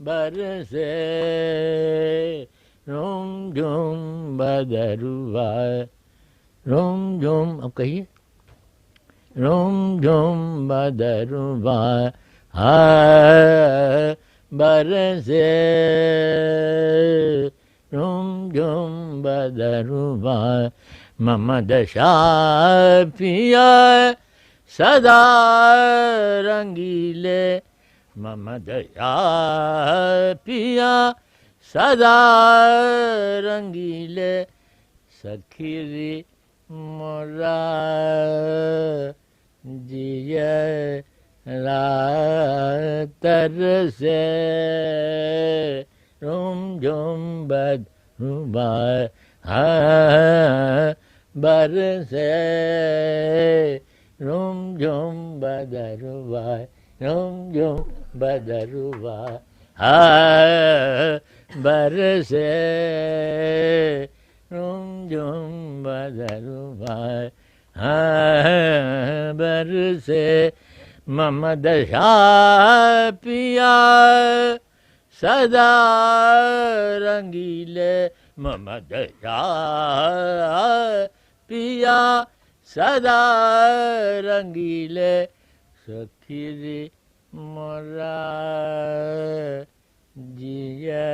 बरसे रोमझुम बदरुआ, रोमझुम, अब कहिए, रोमझुम बदरुआ बरसे रोमझुम बदरुआ, मोहम्मद शाफिया सदा रंगीले, मोहम्मद शाफिया सदा रंगीले, सखीरी मोरा जिया तरसे रोमझुम बदरुआ बरसे रोमझुम बदरुआ, रोमझुम बदरुआ बरसे रोमझुम बदरुआ बरसे, मोहम्मद शाफिया सदा रंगीले, मोहम्मद शाफिया सदा रंगीले, सखीरी मोरा जिया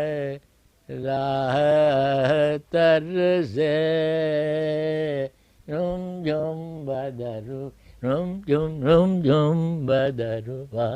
तरसे रोमझुम बदरुआ, रोमझुम रोमझुम बदरुआ।